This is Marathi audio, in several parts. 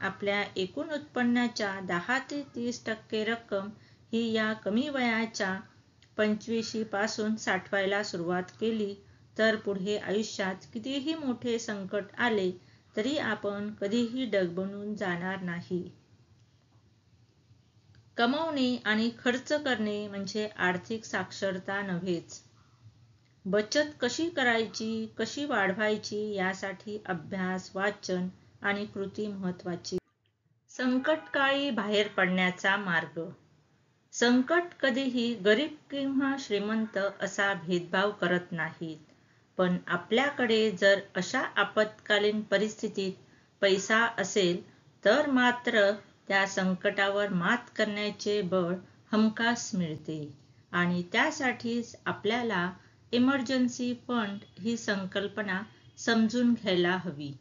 आपल्या एकूण उत्पन्नाच्या 10 ते 30% रक्कम ही या कमी वयाच्या 25 पासून साठवायला सुरुवात केली तर पुढे आयुष्यात कितीही मोठे संकट आले तरी आपण कधीही डगमगून जाणार नाही. कमवणे आणि खर्च करणे म्हणजे आर्थिक साक्षरता नव्हेच. बचत कशी करायची, कशी वाढवायची यासाठी अभ्यास, वाचन आणि कृती महत्त्वाची. संकटकाळी बाहेर पडण्याचा मार्ग. संकट कधीही गरीब किंवा श्रीमंत असा भेदभाव करत नाहीत. पण आपल्याकडे जर अशा आपत्कालीन परिस्थितीत पैसा असेल तर मात्र त्या संकटावर मात करण्याचे बळ हमखास मिळते आणि त्यासाठीच आपल्याला इमर्जन्सी फंड ही संकल्पना समजून घ्यायला हवी.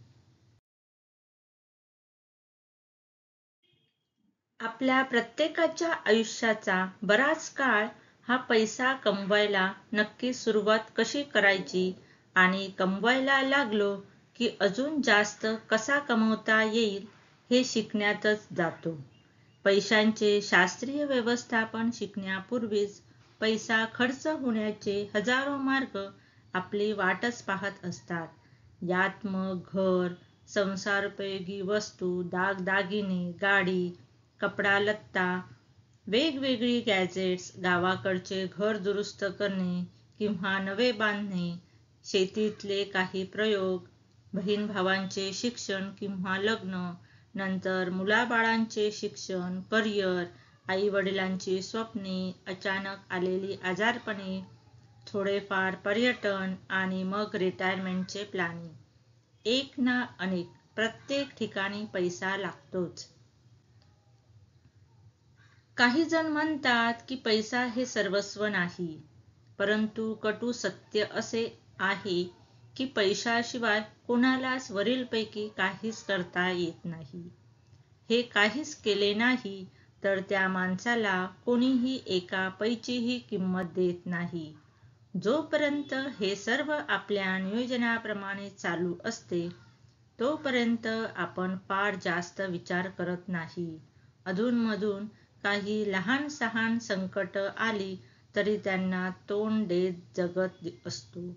आपल्या प्रत्येकाच्या आयुष्याचा बराच काळ हा पैसा कमवायला नक्की सुरुवात कशी करायची आणि कमवायला लागलो की अजून जास्त कसा कमवता येईल हे शिकण्यातच जातो. पैशांचे शास्त्रीय व्यवस्थापन शिकण्यापूर्वीच पैसा खर्च होण्याचे हजारो मार्ग आपली वाटच पाहत असतात. यात मग घर, संसारोपयोगी वस्तू, दागदागिने, गाडी, कपडा लत्ता, वेगवेगळी गॅजेट्स, गावाकडचे घर दुरुस्त करणे किंवा नवे बांधणे, शेतीतले काही प्रयोग, बहीण भावांचे शिक्षण किंवा लग्न, नंतर मुलाबाळांचे शिक्षण, करिअर, आई वडिलांची स्वप्ने, अचानक आलेली आजारपणे, थोडेफार पर्यटन आणि मग रिटायरमेंटचे प्लॅनिंग. एक ना अनेक, प्रत्येक ठिकाणी पैसा लागतोच. काही जण म्हणतात की पैसा हे सर्वस्व नाही, परंतु कटू सत्य असे आहे की पैशाशिवाय कोणालाच वरीलपैकी काहीच करता येत नाही. हे काहीच केले नाही तर त्या माणसाला कोणीही एका पैचीही किंमत देत नाही. जोपर्यंत हे सर्व आपल्या नियोजनाप्रमाणे चालू असते तोपर्यंत आपण फार जास्त विचार करत नाही. अधूनमधून काही लहान सहान संकट आली तरी त्यांना तोंड देत जगत असतो.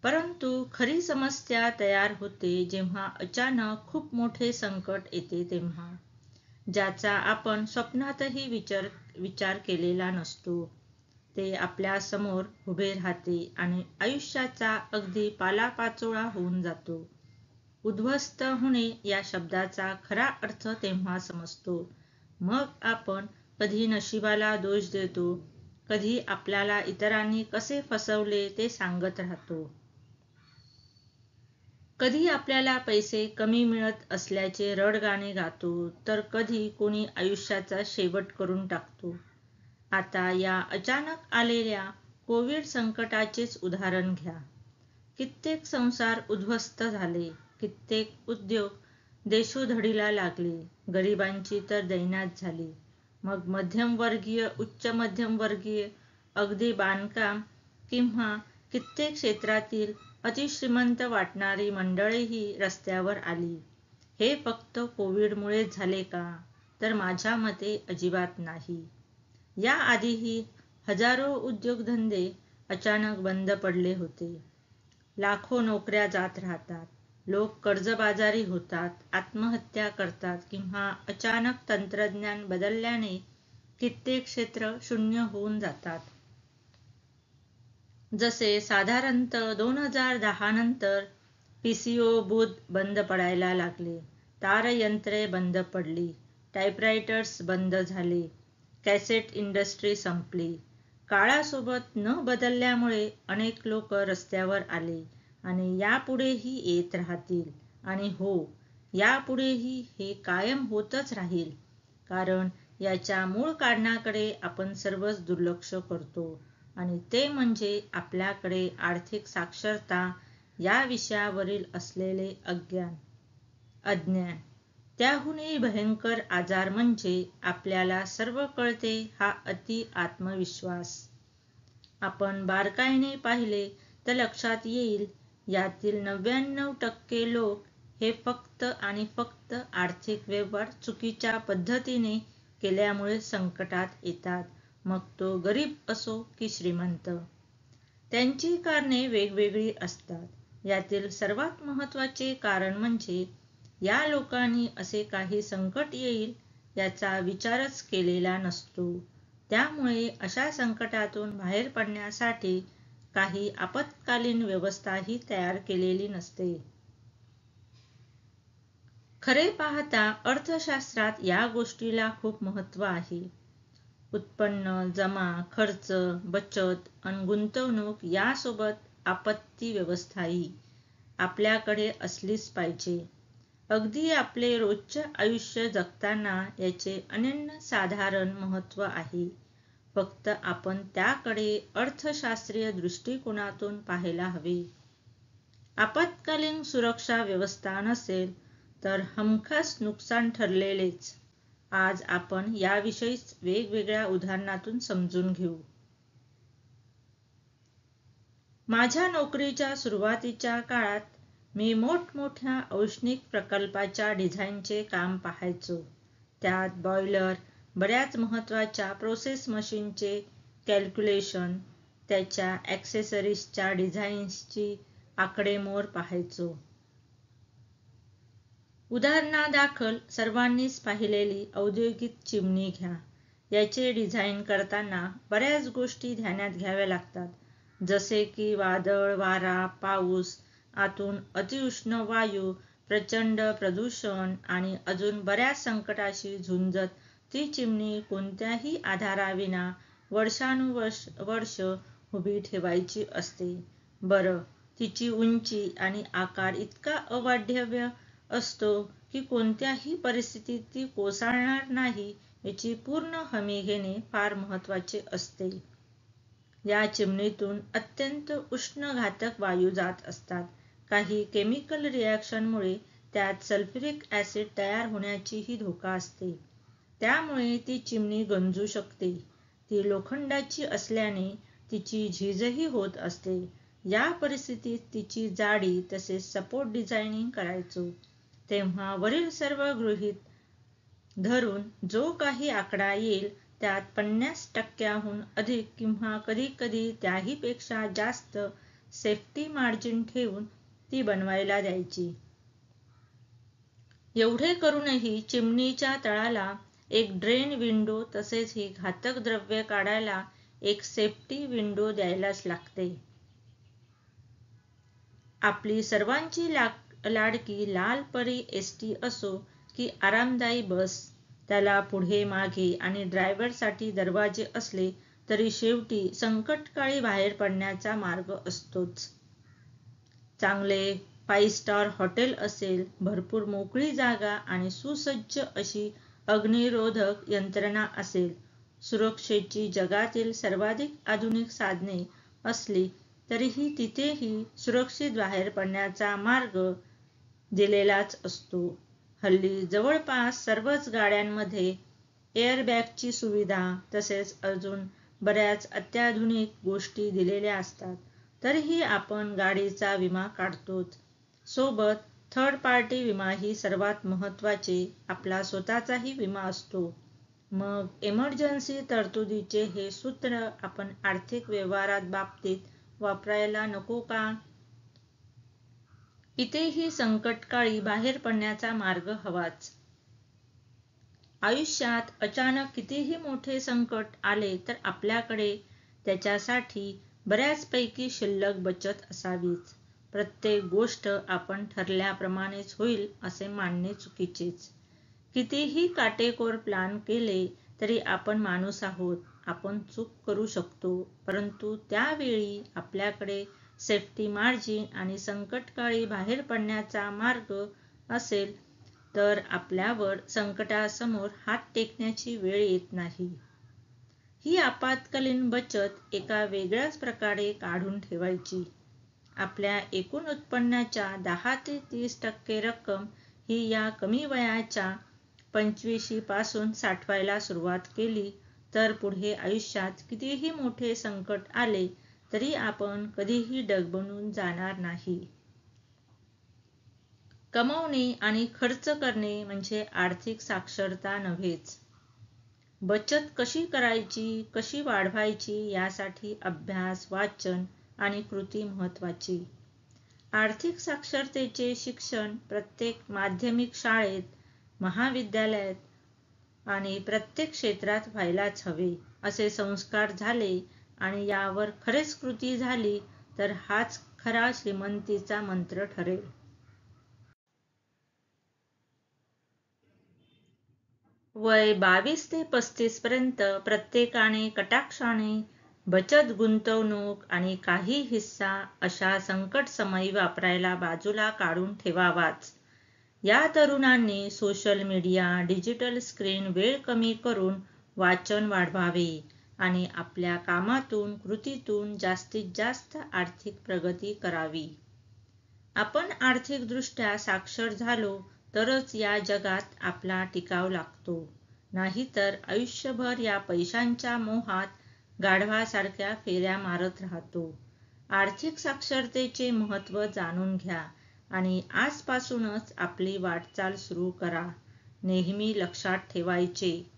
परंतु खरी समस्या तयार होते जेव्हा अचानक खूप मोठे संकट येते तेव्हा, ज्याचा आपण स्वप्नातही विचार केलेला नसतो. ते आपल्या समोर उभे राहते आणि आयुष्याचा अगदी पालापाचोळा होऊन जातो. उद्ध्वस्त होणे या शब्दाचा खरा अर्थ तेव्हा समजतो. मग आपण कधी नशिबाला दोष देतो, कधी आपल्याला इतरांनी कसे फसवले ते सांगत राहतो. कधी आपल्याला पैसे कमी मिळत असल्याचे रडगाणे गातो तर कधी कोणी आयुष्याचा शेवट करून टाकतो. आता या अचानक आलेल्या कोविड संकटाचेच उदाहरण घ्या. कित्येक संसार उद्ध्वस्त झाले, कित्येक उद्योग देशोधडीला लागले, गरिबांची तर दैनाच झाली. मग मध्यमवर्गीय, उच्च मध्यमवर्गीय, अगदी बांधकाम किंवा कित्येक क्षेत्रातील अतिश्रीमंत वाटणारी मंडळीही रस्त्यावर आली. हे फक्त कोविडमुळेच झाले का? तर माझ्या मते अजिबात नाही. याआधीही हजारो उद्योगधंदे अचानक बंद पडले होते. लाखो नोकऱ्या जात राहतात, लोक कर्जबाजारी होतात, आत्महत्या करतात किंवा अचानक तंत्रज्ञान बदलल्याने कित्येक क्षेत्र शून्य होऊन जातात. जसे साधारणतः 2010 नंतर पीसीओ बूथ बंद पडायला लागले, तारयंत्रे बंद पडली, टाईपरायटर्स बंद झाले, कॅसेट इंडस्ट्री संपली. काळासोबत न बदलल्यामुळे अनेक लोक रस्त्यावर आले आणि यापुढेही येत राहतील. आणि हो, यापुढेही हे कायम होतच राहील, कारण याच्या मूळ कारणाकडे आपण सर्वच दुर्लक्ष करतो आणि ते म्हणजे आपल्याकडे आर्थिक साक्षरता या विषयावरील असलेले अज्ञान. त्याहूनही भयंकर आजार म्हणजे आपल्याला सर्व कळते हा अति आत्मविश्वास. आपण बारकाईने पाहिले तर लक्षात येईल यातील 99% लोक हे फक्त आणि फक्त आर्थिक व्यवहार चुकीच्या पद्धतीने केल्यामुळे संकटात येतात, मग तो गरीब असो की श्रीमंत. त्यांची कारणे वेगवेगळी असतात. यातील सर्वात महत्त्वाचे कारण म्हणजे या लोकांनी असे काही संकट येईल याचा विचारच केलेला नसतो. त्यामुळे अशा संकटातून बाहेर पडण्यासाठी काही आपत्कालीन व्यवस्थाही तयार केलेली नसते. खरे पाहता अर्थशास्त्रात या गोष्टीला खूप महत्त्व आहे. उत्पन्न, जमा, खर्च, बचत आणि गुंतवणूक यासोबत आपत्ती व्यवस्थाही आपल्याकडे असलीच पाहिजे. अगदी आपले रोजचे आयुष्य जगताना याचे अनन्यसाधारण महत्त्व आहे. फक्त आपण त्याकडे अर्थशास्त्रीय दृष्टिकोनातून पाहायला हवे. आपत्कालीन सुरक्षा व्यवस्था नसेल तर हमखास नुकसान ठरलेलेच. आज आपण याविषयीच वेगवेगळ्या उदाहरणातून समजून घेऊ. माझ्या नोकरीच्या सुरुवातीच्या काळात मी मोठमोठ्या औष्णिक प्रकल्पाच्या डिझाईनचे काम पाहायचो. त्यात बॉयलर, बऱ्याच महत्त्वाच्या प्रोसेस मशीनचे कॅल्क्युलेशन, त्याच्या ॲक्सेसरीजच्या डिझाईन्सची आकडेमोड पाहायचो. उदाहरणादाखल सर्वांनीच पाहिलेली औद्योगिक चिमणी घ्या. याचे डिझाईन करताना बऱ्याच गोष्टी ध्यानात घ्याव्या लागतात, जसे की वादळ, वारा, पाऊस, आतून अतिउष्ण वायू, प्रचंड प्रदूषण आणि अजून बऱ्याच संकटाशी झुंजत ती चिमणी कोणत्याही आधाराविना वर्षानुवर्ष उभी ठेवायची असते. बरं, तिची उंची आणि आकार इतका अवाढव्य असतो की कोणत्याही परिस्थितीत ती कोसळणार नाही याची पूर्ण हमी घेणे फार महत्त्वाचे असते. या चिमणीतून अत्यंत उष्ण घातक वायू जात असतात. काही केमिकल रिॲक्शनमुळे त्यात सल्फ्युरिक ॲसिड तयार होण्याचीही धोका असते. त्यामुळे ती चिमणी गंजू शकते. ती लोखंडाची असल्याने तिची झीजही होत असते. या परिस्थितीत तिची जाडी तसेच सपोर्ट डिझायनिंग करायचो तेव्हा वरील सर्व गृहीत धरून जो काही आकडा येईल त्यात 50% अधिक किंवा कधीकधी त्याहीपेक्षा जास्त सेफ्टी मार्जिन ठेवून ती बनवायला द्यायची. एवढे करूनही चिमणीच्या तळाला एक ड्रेन विंडो तसेच ही घातक द्रव्ये काढायला एक सेफ्टी विंडो द्यायलाच लागते. आपली सर्वांची लाडकी लाल परी एसटी असो की आरामदायी बस, त्याला पुढे मागे आणि ड्रायव्हरसाठी दरवाजे असले तरी शेवटी संकटकाळी बाहेर पडण्याचा मार्ग असतोच. चांगले 5 स्टार हॉटेल असेल, भरपूर मोकळी जागा आणि सुसज्ज अशी अग्निरोधक यंत्रणा असेल, सुरक्षेची जगातील सर्वाधिक आधुनिक साधने असली तरीही तिथेही सुरक्षित बाहेर पडण्याचा मार्ग दिलेलाच असतो. हल्ली जवळपास सर्वच गाड्यांमध्ये एअरबॅगची सुविधा तसेच अजून बऱ्याच अत्याधुनिक गोष्टी दिलेल्या असतात. तरीही आपण गाडीचा विमा काढतोच. सोबत थर्ड पार्टी विमाही सर्वात महत्त्वाचे आपला स्वतःचाही विमा असतो. मग इमर्जन्सी तरतुदीचे हे सूत्र आपण आर्थिक व्यवहारात बाबतीत वापरायला नको का? इथेही संकटकाळी बाहेर पडण्याचा मार्ग हवाच. आयुष्यात अचानक कितीही मोठे संकट आले तर आपल्याकडे त्याच्यासाठी बऱ्याचपैकी शिल्लक बचत असावीच. प्रत्येक गोष्ट आपण ठरल्याप्रमाणेच होईल असे मानणे चुकीचेच. कितीही काटेकोर प्लॅन केले तरी आपण माणूस आहोत, आपण चूक करू शकतो. परंतु त्यावेळी आपल्याकडे सेफ्टी मार्जिन आणि संकटकाळी बाहेर पडण्याचा मार्ग असेल तर आपल्यावर संकटासमोर हात टेकण्याची वेळ येत नाही. ही आपत्कालीन बचत एका वेगळ्याच प्रकारे काढून ठेवायची. आपल्या एकूण उत्पन्नाच्या 10 ते 30% रक्कम ही या कमी वयाच्या 25 पासून साठवायला सुरुवात केली तर पुढे आयुष्यात कितीही मोठे संकट आले तरी आपण कधीही डगमगून जाणार नाही. कमवणे आणि खर्च करणे म्हणजे आर्थिक साक्षरता नव्हेच. बचत कशी करायची, कशी वाढवायची यासाठी अभ्यास, वाचन आणि कृती महत्त्वाची. आर्थिक साक्षरतेचे शिक्षण प्रत्येक माध्यमिक शाळेत, महाविद्यालयात आणि प्रत्येक क्षेत्रात व्हायलाच हवे. असे संस्कार झाले आणि यावर खरेच कृती झाली तर हाच खरा श्रीमंतीचा मंत्र ठरेल. वय 22 ते 35 पर्यंत प्रत्येकाने कटाक्षाने बचत, गुंतवणूक आणि काही हिस्सा अशा संकट समयी वापरायला बाजूला काढून ठेवावाच. या तरुणांनी सोशल मीडिया, डिजिटल स्क्रीन वेळ कमी करून वाचन वाढवावे आणि आपल्या कामातून, कृतीतून जास्तीत जास्त आर्थिक प्रगती करावी. आपण आर्थिकदृष्ट्या साक्षर झालो तरच या जगात आपला टिकाव लागतो. नाहीतर आयुष्यभर या पैशांच्या मोहात गाढवासारख्या फेऱ्या मारत राहतो. आर्थिक साक्षरतेचे महत्त्व जाणून घ्या आणि आजपासूनच आपली वाटचाल सुरू करा. नेहमी लक्षात ठेवायचे,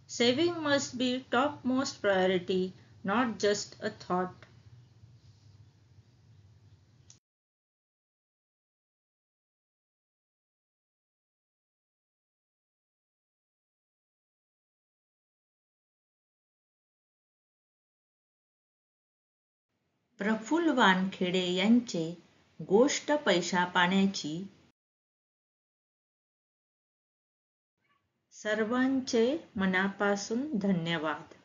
saving must be top most priority, not just a thought. Praful Wankhede यांचे गोष्ट पैशापाण्याची. सर्वांचे मनापासून धन्यवाद.